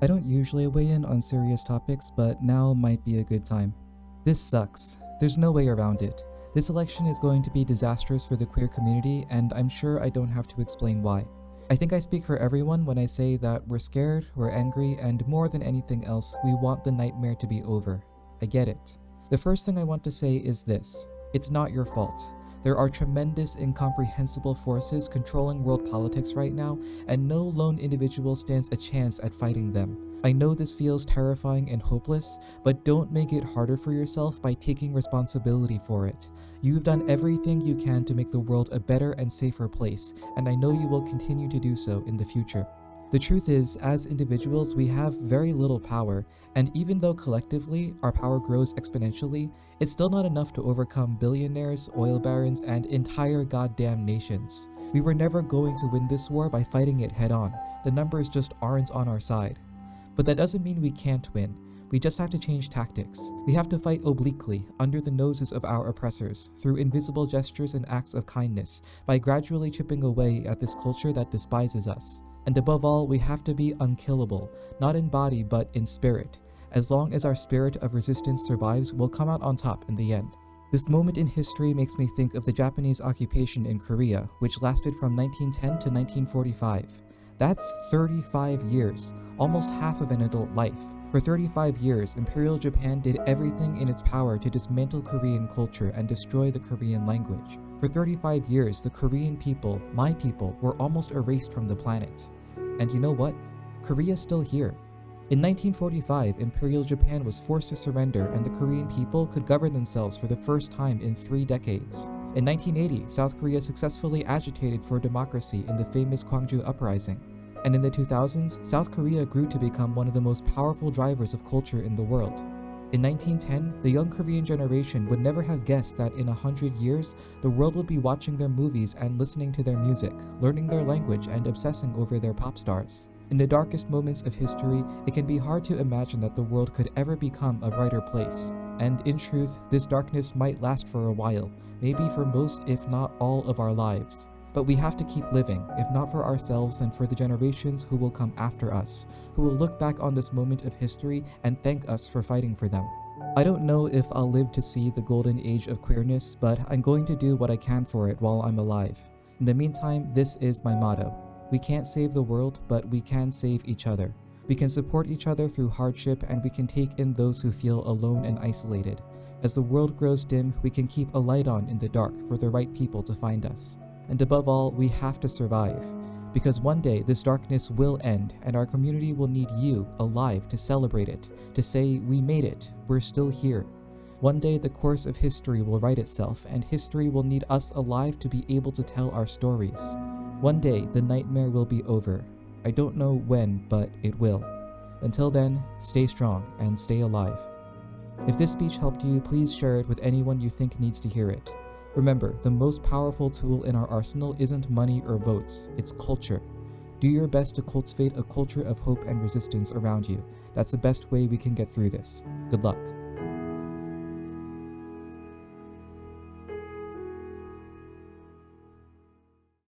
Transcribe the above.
I don't usually weigh in on serious topics, but now might be a good time. This sucks. There's no way around it. This election is going to be disastrous for the queer community, and I'm sure I don't have to explain why. I think I speak for everyone when I say that we're scared, we're angry, and more than anything else, we want the nightmare to be over. I get it. The first thing I want to say is this: it's not your fault. There are tremendous incomprehensible forces controlling world politics right now, and no lone individual stands a chance at fighting them. I know this feels terrifying and hopeless, but don't make it harder for yourself by taking responsibility for it. You've done everything you can to make the world a better and safer place, and I know you will continue to do so in the future. The truth is, as individuals, we have very little power, and even though collectively our power grows exponentially, it's still not enough to overcome billionaires, oil barons, and entire goddamn nations. We were never going to win this war by fighting it head on. The numbers just aren't on our side. But that doesn't mean we can't win. We just have to change tactics. We have to fight obliquely, under the noses of our oppressors, through invisible gestures and acts of kindness, by gradually chipping away at this culture that despises us. And above all, we have to be unkillable, not in body but in spirit. As long as our spirit of resistance survives, we'll come out on top in the end. This moment in history makes me think of the Japanese occupation in Korea, which lasted from 1910 to 1945. That's 35 years, almost half of an adult life. For 35 years, Imperial Japan did everything in its power to dismantle Korean culture and destroy the Korean language. For 35 years, the Korean people, my people, were almost erased from the planet. And you know what? Korea's still here. In 1945, Imperial Japan was forced to surrender and the Korean people could govern themselves for the first time in 3 decades. In 1980, South Korea successfully agitated for democracy in the famous Gwangju Uprising. And in the 2000s, South Korea grew to become one of the most powerful drivers of culture in the world. In 1910, the young Korean generation would never have guessed that in 100 years, the world would be watching their movies and listening to their music, learning their language and obsessing over their pop stars. In the darkest moments of history, it can be hard to imagine that the world could ever become a brighter place. And in truth, this darkness might last for a while, maybe for most if not all of our lives. But we have to keep living, if not for ourselves then for the generations who will come after us, who will look back on this moment of history and thank us for fighting for them. I don't know if I'll live to see the golden age of queerness, but I'm going to do what I can for it while I'm alive. In the meantime, this is my motto. We can't save the world, but we can save each other. We can support each other through hardship, and we can take in those who feel alone and isolated. As the world grows dim, we can keep a light on in the dark for the right people to find us. And above all, we have to survive. Because one day this darkness will end and our community will need you alive to celebrate it, to say, we made it, we're still here. One day the course of history will write itself and history will need us alive to be able to tell our stories. One day the nightmare will be over. I don't know when, but it will. Until then, stay strong and stay alive. If this speech helped you, please share it with anyone you think needs to hear it. Remember, the most powerful tool in our arsenal isn't money or votes, it's culture. Do your best to cultivate a culture of hope and resistance around you. That's the best way we can get through this. Good luck.